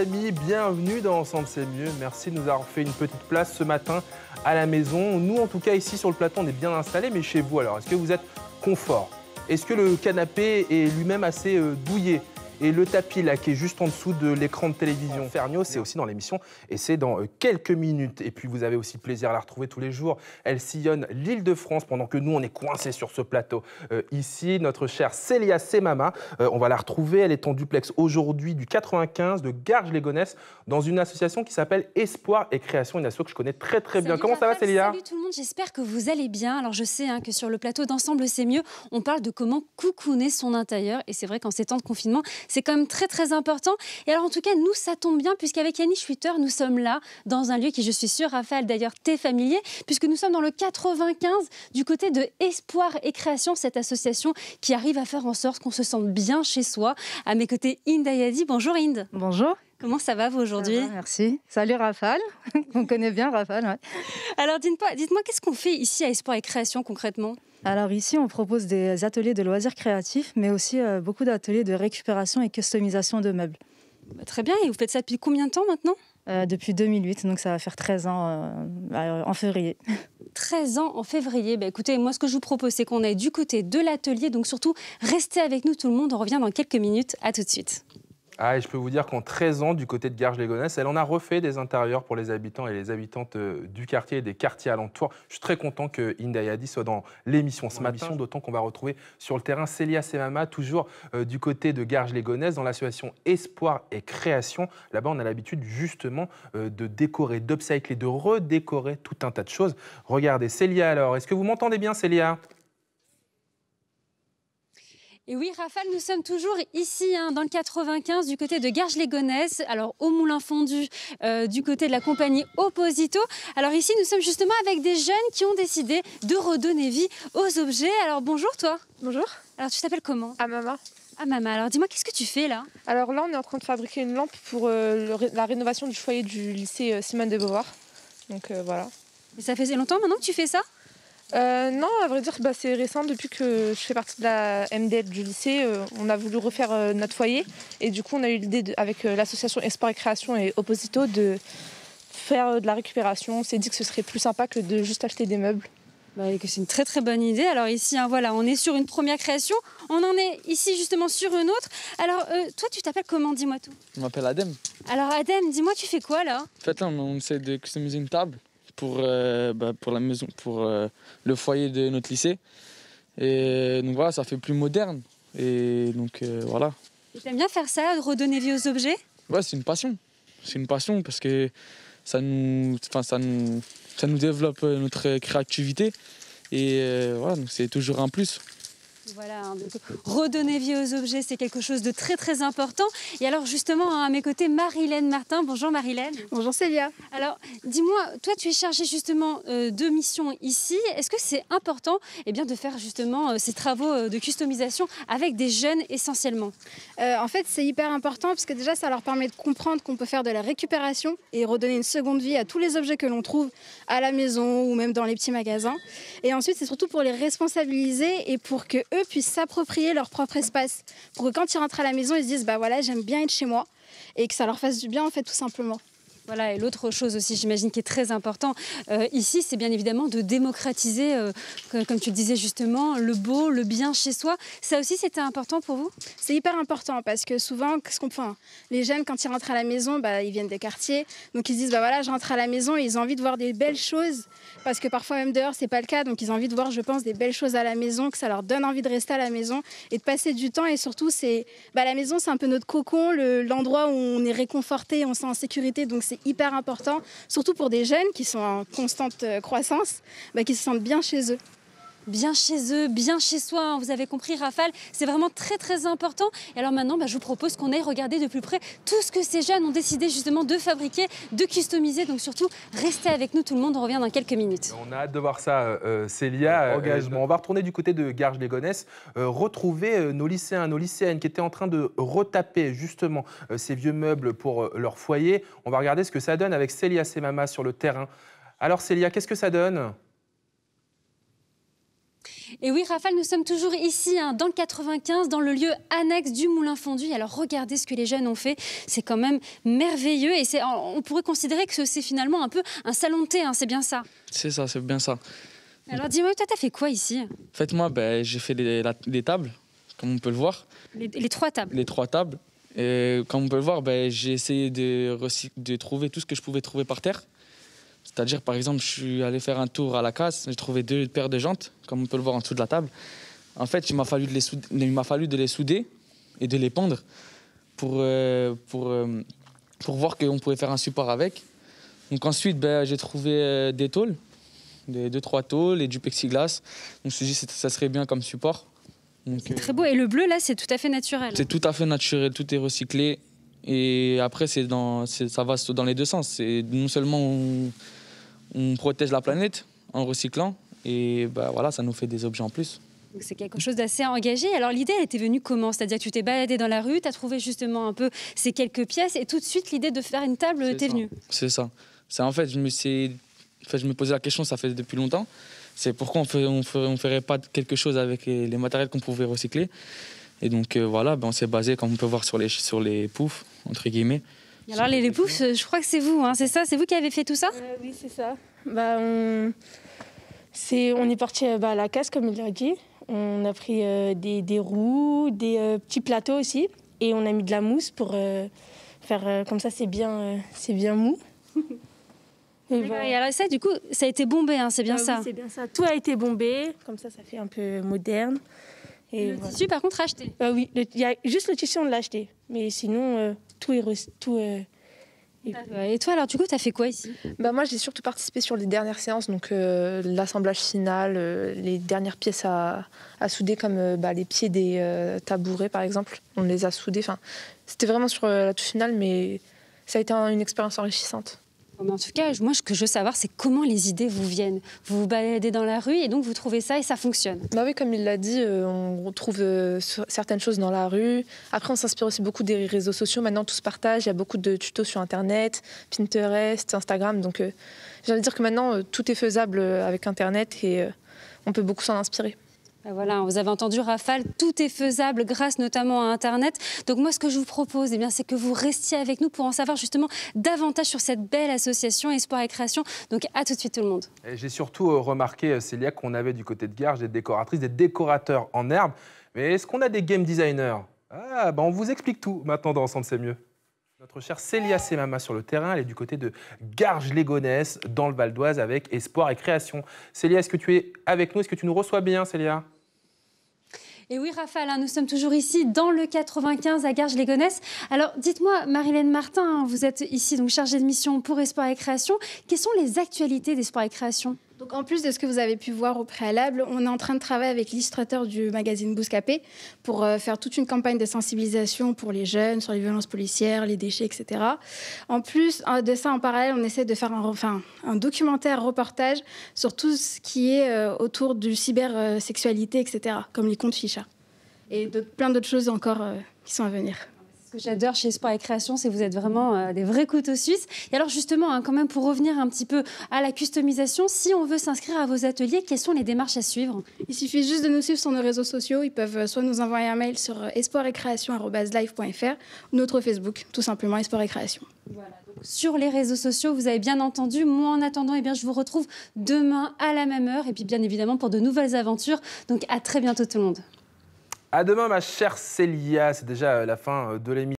amis, bienvenue dans Ensemble c'est mieux. Merci de nous avoir fait une petite place ce matin à la maison. Nous en tout cas ici sur le plateau on est bien installés, mais chez vous alors, est-ce que vous êtes confort? Est-ce que le canapé est lui-même assez douillet? Et le tapis là qui est juste en dessous de l'écran de télévision. Ferniaud, c'est aussi dans l'émission et c'est dans quelques minutes. Et puis vous avez aussi plaisir à la retrouver tous les jours. Elle sillonne l'Île-de-France pendant que nous on est coincés sur ce plateau. Ici, notre chère Célia Semama, on va la retrouver. Elle est en duplex aujourd'hui du 95 de Garges-les-Gonesse dans une association qui s'appelle Espoir et Création, une asso que je connais très bien. Salut Comment ça va Célia? Salut tout le monde, j'espère que vous allez bien. Alors je sais que sur le plateau d'Ensemble c'est mieux, on parle de comment coucouner son intérieur. Et c'est vrai qu'en ces temps de confinement, c'est quand même très important. Et alors en tout cas, nous, ça tombe bien puisqu'avec Yannick Schwitter, nous sommes là dans un lieu qui, je suis sûre, Raphaël, d'ailleurs, t'es familier, puisque nous sommes dans le 95 du côté de Espoir et Création, cette association qui arrive à faire en sorte qu'on se sente bien chez soi. À mes côtés, Inde Ayadi. Bonjour Inde. Bonjour. Comment ça va vous aujourd'hui? Merci. Salut Raphaël. On connaît bien Raphaël. Ouais. Alors dites-moi, qu'est-ce qu'on fait ici à Espoir et Création concrètement? Alors ici, on propose des ateliers de loisirs créatifs, mais aussi beaucoup d'ateliers de récupération et customisation de meubles. Très bien. Et vous faites ça depuis combien de temps maintenant? Depuis 2008, donc ça va faire 13 ans en février. 13 ans en février. Écoutez, moi, ce que je vous propose, c'est qu'on aille du côté de l'atelier. Donc surtout, restez avec nous tout le monde. On revient dans quelques minutes. À tout de suite. Ah, et je peux vous dire qu'en 13 ans, du côté de Garges-les-Gonesse, elle en a refait des intérieurs pour les habitants et les habitantes du quartier et des quartiers alentours. Je suis très content que Inde Ayadi soit dans l'émission ce matin, d'autant qu'on va retrouver sur le terrain Célia Semama, toujours du côté de Garges-les-Gonesse, dans l'association Espoir et Création. Là-bas, on a l'habitude justement de décorer, d'upcycler, de redécorer tout un tas de choses. Regardez, Célia alors, est-ce que vous m'entendez bien Célia ? Et oui, Raphaël, nous sommes toujours ici, dans le 95, du côté de Garges-les-Gonesse, alors au Moulin Fondu, du côté de la compagnie Opposito. Alors ici, nous sommes justement avec des jeunes qui ont décidé de redonner vie aux objets. Alors bonjour toi. Bonjour. Alors tu t'appelles comment? Amama. Amama, alors dis-moi, qu'est-ce que tu fais là? Alors là, on est en train de fabriquer une lampe pour la rénovation du foyer du lycée Simone de Beauvoir. Donc voilà. Et ça faisait longtemps maintenant que tu fais ça? Non, à vrai dire, c'est récent. Depuis que je fais partie de la MDL du lycée, on a voulu refaire notre foyer. Et du coup, on a eu l'idée, avec l'association Espoir et Création et Opposito, de faire de la récupération. On s'est dit que ce serait plus sympa que de juste acheter des meubles. Et que c'est une très bonne idée. Alors ici, voilà, on est sur une première création. On en est ici justement sur une autre. Alors toi, tu t'appelles comment? Dis-moi tout. Je m'appelle Adem. Alors Adem, dis-moi, tu fais quoi là? En fait, là, on essaie de customiser une table pour la maison, pour le foyer de notre lycée. Et donc voilà, ça fait plus moderne. Et donc voilà. Et t'aimes bien faire ça, de redonner vie aux objets? Ouais, c'est une passion. C'est une passion parce que ça nous développe notre créativité. Et voilà, donc c'est toujours un plus. Voilà, donc redonner vie aux objets, c'est quelque chose de très important. Et alors justement, à mes côtés, Marilène Martin. Bonjour Marilène. Bonjour Célia. Alors, dis-moi, toi tu es chargée justement de mission ici. Est-ce que c'est important de faire justement ces travaux de customisation avec des jeunes essentiellement? En fait, c'est hyper important parce que déjà, ça leur permet de comprendre qu'on peut faire de la récupération et redonner une seconde vie à tous les objets que l'on trouve à la maison ou même dans les petits magasins. Et ensuite, c'est surtout pour les responsabiliser et pour que eux puissent s'approprier leur propre espace. Pour que quand ils rentrent à la maison, ils se disent bah voilà, j'aime bien être chez moi et que ça leur fasse du bien en fait tout simplement. Voilà, et l'autre chose aussi, j'imagine, qui est très important ici, c'est bien évidemment de démocratiser, comme tu le disais justement, le beau, le bien chez soi. Ça aussi, c'était important pour vous? C'est hyper important parce que souvent, les jeunes, quand ils rentrent à la maison, ils viennent des quartiers. Donc ils se disent, voilà, je rentre à la maison et ils ont envie de voir des belles choses. Parce que parfois, même dehors, c'est pas le cas. Donc ils ont envie de voir, je pense, des belles choses à la maison, que ça leur donne envie de rester à la maison et de passer du temps. Et surtout, la maison, c'est un peu notre cocon, l'endroit où on est réconforté, on se sent en sécurité. Donc c'est hyper important, surtout pour des jeunes qui sont en constante croissance, qui se sentent bien chez eux. Bien chez eux, bien chez soi, vous avez compris Raphaël, c'est vraiment très important. Et alors maintenant, je vous propose qu'on aille regarder de plus près tout ce que ces jeunes ont décidé justement de fabriquer, de customiser. Donc surtout, restez avec nous tout le monde, on revient dans quelques minutes. On a hâte de voir ça, Célia. Engagement. On va retourner du côté de Garges-les-Gonesse, retrouver nos lycéens, nos lycéennes qui étaient en train de retaper justement ces vieux meubles pour leur foyer. On va regarder ce que ça donne avec Célia Semama sur le terrain. Alors Célia, qu'est-ce que ça donne ? Et oui, Raphaël, nous sommes toujours ici, dans le 95, dans le lieu annexe du Moulin Fondu. Et alors, regardez ce que les jeunes ont fait. C'est quand même merveilleux. Et on pourrait considérer que c'est finalement un peu un salon de thé, c'est bien ça? C'est ça, c'est bien ça. Alors, dis-moi, toi, t'as fait quoi ici? En fait, moi, j'ai fait les tables, comme on peut le voir. Les 3 tables. Les 3 tables. Et comme on peut le voir, j'ai essayé de trouver tout ce que je pouvais trouver par terre. C'est-à-dire, par exemple, je suis allé faire un tour à la casse, j'ai trouvé 2 paires de jantes, comme on peut le voir en dessous de la table. En fait, il m'a fallu de les souder et de les pendre pour voir qu'on pouvait faire un support avec. Donc ensuite, j'ai trouvé des tôles, 2-3 tôles et du plexiglas. Donc je me suis dit que ça serait bien comme support. C'est très beau. Et le bleu, là, c'est tout à fait naturel. C'est tout à fait naturel, tout est recyclé. Et après, ça va dans les 2 sens. Non seulement on protège la planète en recyclant, et voilà, ça nous fait des objets en plus. C'est quelque chose d'assez engagé. Alors l'idée, elle était venue comment? C'est-à-dire que tu t'es baladé dans la rue, tu as trouvé justement un peu ces quelques pièces, et tout de suite, l'idée de faire une table t'est venue? C'est ça. En fait, je me posais la question, ça fait depuis longtemps. C'est pourquoi on ferait pas quelque chose avec les matériels qu'on pouvait recycler. Et donc voilà, on s'est basé, comme on peut voir, sur les poufs, entre guillemets. Alors les poufs, je crois que c'est vous, c'est ça? C'est vous qui avez fait tout ça? Oui, c'est ça. On est parti à la casse, comme il l'a dit. On a pris des roues, des petits plateaux aussi. Et on a mis de la mousse pour faire comme ça, c'est bien mou. Et alors ça, du coup, ça a été bombé, c'est bien ça? Oui, c'est bien ça. Tout a été bombé, comme ça fait un peu moderne. Et le tissu, par contre, acheté? Oui, il y a juste le tissu, on l'a acheté. Mais sinon, tout est... Et toi, alors, du coup, tu as fait quoi ici? Moi, j'ai surtout participé sur les dernières séances, donc l'assemblage final, les dernières pièces à souder, comme les pieds des tabourets, par exemple. On les a soudés. C'était vraiment sur la touche finale, mais ça a été une expérience enrichissante. En tout cas, moi, ce que je veux savoir, c'est comment les idées vous viennent. Vous vous baladez dans la rue et donc vous trouvez ça et ça fonctionne. Oui, comme il l'a dit, on retrouve certaines choses dans la rue. Après, on s'inspire aussi beaucoup des réseaux sociaux. Maintenant, tout se partage. Il y a beaucoup de tutos sur Internet, Pinterest, Instagram. Donc, j'ai envie de dire que maintenant, tout est faisable avec Internet et on peut beaucoup s'en inspirer. Voilà, vous avez entendu Raphaël, tout est faisable grâce notamment à Internet. Donc moi, ce que je vous propose, c'est que vous restiez avec nous pour en savoir justement davantage sur cette belle association Espoir et Création. Donc à tout de suite tout le monde. J'ai surtout remarqué, Célia, qu'on avait du côté de Garges des décoratrices, des décorateurs en herbe. Mais est-ce qu'on a des game designers? On vous explique tout maintenant dans Ensemble c'est mieux. Notre chère Célia Semama sur le terrain, elle est du côté de Garges-les-Gonesse, dans le Val d'Oise, avec Espoir et Création. Célia, est-ce que tu es avec nous? Est-ce que tu nous reçois bien, Célia? Et oui, Raphaël, nous sommes toujours ici, dans le 95, à Garges-les-Gonesse. Alors, dites-moi, Marilène Martin, vous êtes ici donc chargée de mission pour Espoir et Création. Quelles sont les actualités d'Espoir et Création? Donc, en plus de ce que vous avez pu voir au préalable, on est en train de travailler avec l'illustrateur du magazine Bouscapé pour faire toute une campagne de sensibilisation pour les jeunes sur les violences policières, les déchets, etc. En plus de ça, en parallèle, on essaie de faire un documentaire reportage sur tout ce qui est autour du cybersexualité, etc., comme les comptes Ficha. Et plein d'autres choses encore qui sont à venir. Ce que j'adore chez Espoir et Création, c'est que vous êtes vraiment des vrais couteaux suisses. Et alors justement, quand même pour revenir un petit peu à la customisation, si on veut s'inscrire à vos ateliers, quelles sont les démarches à suivre? Il suffit juste de nous suivre sur nos réseaux sociaux. Ils peuvent soit nous envoyer un mail sur espoiretcreation@live.fr ou notre Facebook, tout simplement Espoir et Création. Voilà, donc sur les réseaux sociaux, vous avez bien entendu. Moi, en attendant, je vous retrouve demain à la même heure. Et puis bien évidemment pour de nouvelles aventures. Donc à très bientôt tout le monde. À demain, ma chère Célia. C'est déjà la fin de l'émission.